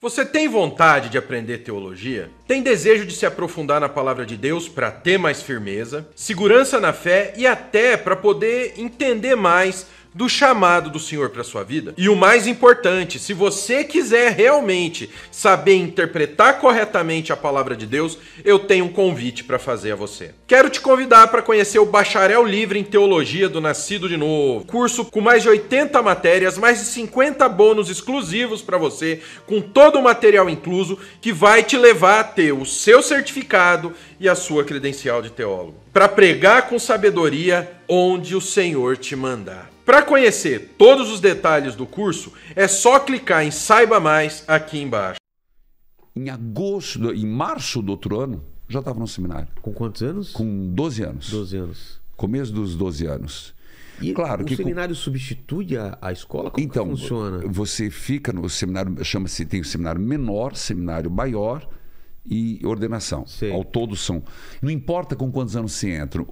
Você tem vontade de aprender teologia? Tem desejo de se aprofundar na palavra de Deus para ter mais firmeza, segurança na fé e até para poder entender mais do chamado do Senhor para sua vida? E o mais importante, se você quiser realmente saber interpretar corretamente a palavra de Deus, eu tenho um convite para fazer a você. Quero te convidar para conhecer o Bacharel Livre em Teologia do Nascido de Novo. Curso com mais de 80 matérias, mais de 50 bônus exclusivos para você, com todo o material incluso, que vai te levar a ter o seu certificado e a sua credencial de teólogo. Para pregar com sabedoria onde o Senhor te mandar. Para conhecer todos os detalhes do curso, é só clicar em Saiba Mais aqui embaixo. Em março do outro ano, já estava no seminário. Com quantos anos? Com 12 anos. 12 anos. Começo dos 12 anos. E claro o seminário substitui a escola? Como então, que funciona? Você fica no seminário, tem o seminário menor, seminário maior e ordenação. Sei. Ao todo são. Não importa com quantos anos você entra.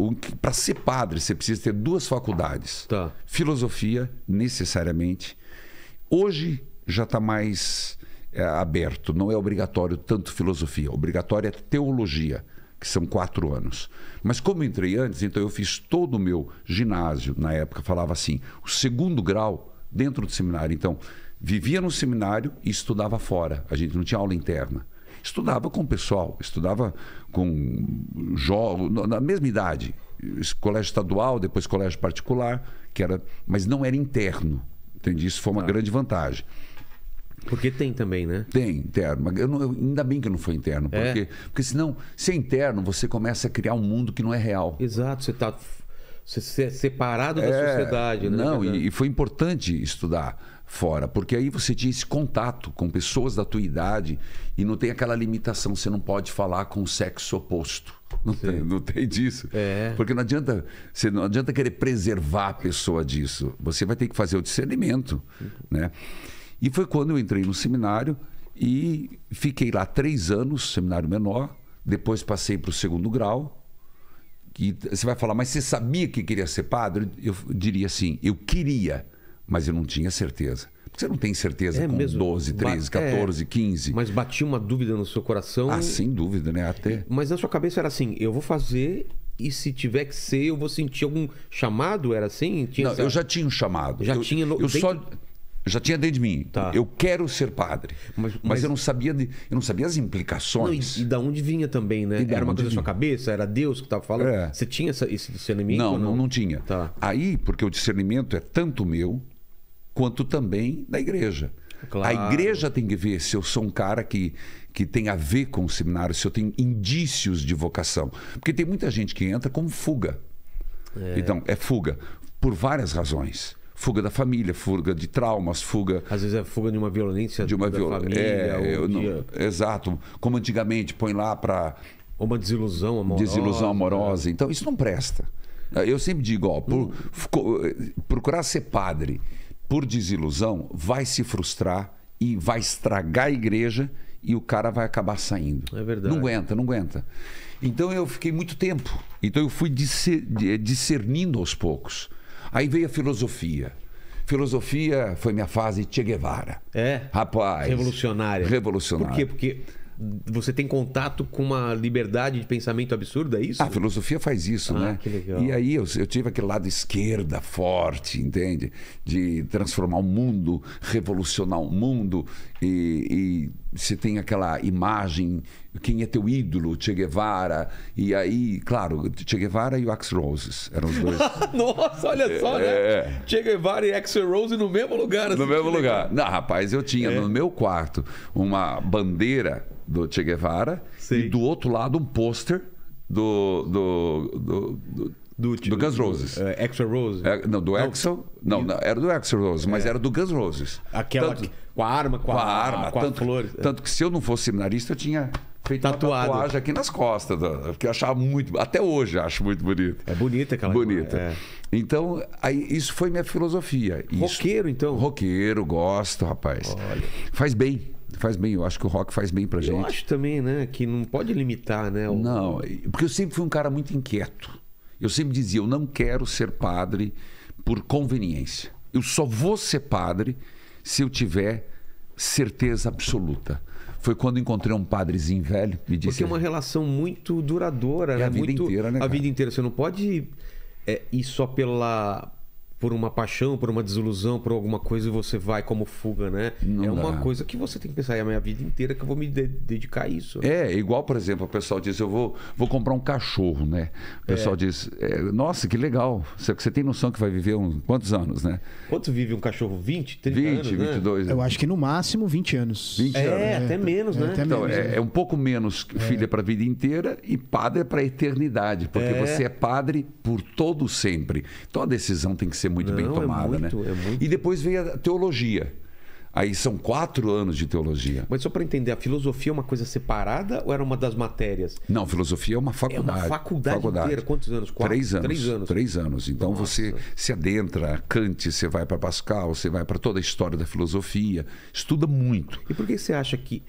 Para ser padre, você precisa ter 2 faculdades. Tá. Filosofia, necessariamente. Hoje já está mais aberto. Não é obrigatório tanto filosofia. Obrigatório é teologia, que são 4 anos. Mas como eu entrei antes, então eu fiz todo o meu ginásio, na época falava assim, o 2º grau dentro do seminário. Então, vivia no seminário e estudava fora. A gente não tinha aula interna. Estudava com o pessoal, estudava com jovens, na mesma idade. Colégio estadual, depois colégio particular, mas não era interno. Entendi? Isso foi uma grande vantagem. Porque tem também, né? Tem interno. Mas ainda bem que não foi interno. Porque senão, se é interno, você começa a criar um mundo que não é real. Exato, você está separado da sociedade, né? Não, e foi importante estudar fora, porque aí você tinha esse contato com pessoas da tua idade e não tem aquela limitação, você não pode falar com o sexo oposto. Não tem disso. Porque não adianta querer preservar a pessoa disso. Você vai ter que fazer o discernimento, né? E foi quando eu entrei no seminário e fiquei lá 3 anos, seminário menor, depois passei para o 2º grau. E você vai falar, mas você sabia que queria ser padre? Eu diria assim, eu queria, mas eu não tinha certeza. Porque você não tem certeza com mesmo? 12, 13, 14, 15. Mas batia uma dúvida no seu coração? Ah, sem dúvida, né? Mas na sua cabeça era assim, eu vou fazer e se tiver que ser, eu vou sentir algum chamado? Era assim? Eu já tinha um chamado. Já tinha dentro de mim. Tá. Eu quero ser padre. Mas eu não sabia as implicações. Não, e da onde vinha também, né? Era uma coisa da sua cabeça? Era Deus que estava falando? Você tinha esse discernimento? Não tinha. Tá. Aí, porque o discernimento é tanto meu, quanto também da igreja. Claro. A igreja tem que ver se eu sou um cara que tem a ver com o seminário, se eu tenho indícios de vocação. Porque tem muita gente que entra como fuga. Então, é fuga por várias razões. Fuga da família, fuga de traumas, fuga... Às vezes é fuga de uma violência da família. Exato. Como antigamente, põe lá para... Ou uma desilusão amorosa. Desilusão amorosa. Então, isso não presta. Eu sempre digo, procurar ser padre por desilusão vai se frustrar e vai estragar a igreja e o cara vai acabar saindo. É verdade. Não aguenta. Então, eu fiquei muito tempo. Então, eu fui discernindo aos poucos. Aí veio a filosofia. Filosofia foi minha fase Che Guevara. Rapaz. Revolucionária. Revolucionária. Por quê? Porque você tem contato com uma liberdade de pensamento absurda, é isso? A filosofia faz isso, né? Que legal. E aí eu tive aquele lado esquerda forte, entende? De transformar o mundo, revolucionar o mundo. E você tem aquela imagem, quem é teu ídolo, Che Guevara. E aí, claro, Che Guevara e o Axl Rose eram os dois. Nossa, olha só, né? Che Guevara e Axl Rose no mesmo lugar. No mesmo lugar. Não, rapaz, eu tinha no meu quarto uma bandeira do Che Guevara e do outro lado um pôster do Guns N' Roses. Axl Rose? Não, do Axl. Não, era do Axl Rose, mas era do Guns N' Roses. Aquela com a arma, com a flores. Tanto que se eu não fosse seminarista, eu tinha feito uma tatuagem aqui nas costas, porque eu achava muito, até hoje acho muito bonito. É bonita aquela bonita. Então, aí, isso foi minha filosofia. Roqueiro, então? Roqueiro, gosto, rapaz. Olha. Faz bem, eu acho que o rock faz bem pra gente. Eu acho também, né, que não pode limitar, né? Não, porque eu sempre fui um cara muito inquieto. Eu sempre dizia, eu não quero ser padre por conveniência. Eu só vou ser padre se eu tiver certeza absoluta. Foi quando encontrei um padrezinho velho, me disse... Porque é uma relação muito duradoura, né? a vida inteira, né, A cara? vida inteira. Você não pode ir só por uma paixão, por uma desilusão, por alguma coisa e você vai como fuga, né? Não é uma dá. coisa que você tem que pensar, é a minha vida inteira que eu vou me dedicar a isso. É, igual, por exemplo, o pessoal diz, eu vou comprar um cachorro, né? O pessoal diz, nossa, que legal. Você tem noção que vai viver quantos anos, né? Quanto vive um cachorro? 20, 30 20, anos, né? 22. Eu acho que no máximo 20 anos. 20 anos. Até menos, né? até Então, menos, é um pouco menos filho para a vida inteira e padre para a eternidade, porque você é padre por todo sempre. Então a decisão tem que ser muito bem tomada, né? E depois veio a teologia. Aí são 4 anos de teologia. Mas só para entender, a filosofia é uma coisa separada ou era uma das matérias? Não, filosofia é uma faculdade. É uma faculdade inteira. Quantos anos? 3 anos. 3 anos. 3 anos. Então você se adentra, Kant, você vai para Pascal, você vai para toda a história da filosofia, estuda muito. E por que você acha que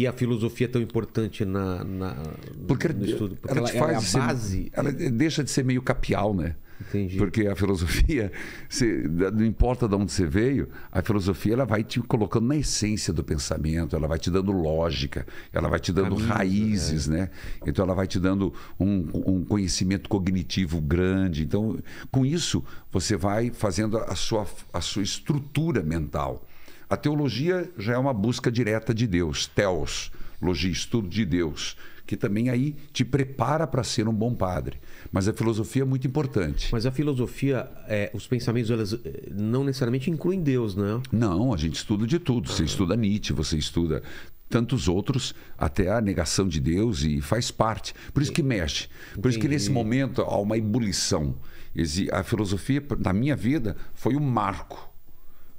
a filosofia é tão importante no estudo? Porque ela te ela faz é a base. ela deixa de ser meio capial, né? Entendi. Porque a filosofia, não importa de onde você veio, a filosofia ela vai te colocando na essência do pensamento, ela vai te dando lógica, ela vai te dando raízes, né? Então ela vai te dando um conhecimento cognitivo grande. Então, com isso, você vai fazendo a sua estrutura mental. A teologia já é uma busca direta de Deus, theos, logia, estudo de Deus, que também aí te prepara para ser um bom padre. Mas a filosofia é muito importante. Mas a filosofia, os pensamentos, elas não necessariamente incluem Deus, né? Não, a gente estuda de tudo. Você estuda Nietzsche, você estuda tantos outros, até a negação de Deus, e faz parte. Por isso que mexe. Por isso que nesse momento há uma ebulição. A filosofia, na minha vida, foi um marco,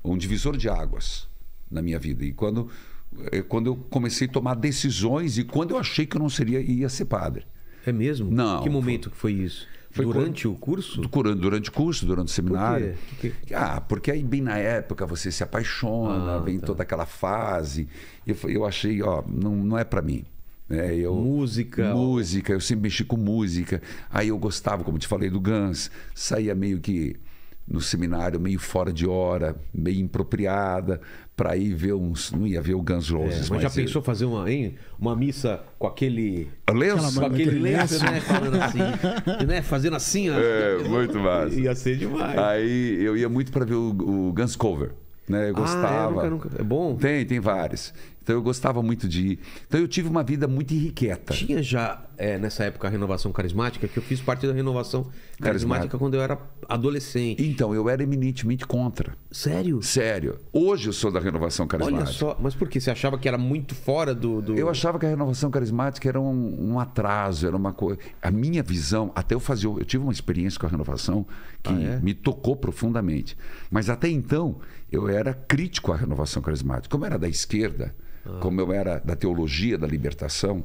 um divisor de águas na minha vida. E quando eu comecei a tomar decisões e quando eu achei que eu não ia ser padre. É mesmo? Não. Que momento que foi isso? Foi durante o curso? Durante o curso, durante o seminário. Por quê? Porque aí bem na época você se apaixona, vem toda aquela fase. Eu achei, não é para mim. Música, eu sempre mexi com música. Aí eu gostava, como te falei, do Guns. Saía meio que no seminário, meio fora de hora, meio impropriada, para ir ver não ia ver o Guns N' Roses. Mas já pensou fazer uma missa com aquele lenço? Com aquele lenço, né? Falando assim, né? Fazendo assim, ó. Muito massa. Ia ser demais. Aí eu ia muito para ver o Guns cover. Né? Eu gostava. Nunca. É bom? Tem vários. Então eu gostava muito de ir. Então eu tive uma vida muito irrequieta. Tinha já nessa época a renovação carismática, que eu fiz parte da renovação carismática quando eu era adolescente. Então, eu era eminentemente contra. Sério? Sério. Hoje eu sou da renovação carismática. Olha só, mas por quê? Você achava que era muito fora do... Eu achava que a renovação carismática era um atraso, era uma coisa... A minha visão, até eu tive uma experiência com a renovação que me tocou profundamente. Mas até então, eu era crítico à renovação carismática. Como eu era da esquerda, como eu era da teologia da libertação,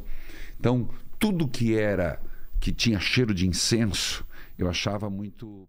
então tudo que tinha cheiro de incenso, eu achava muito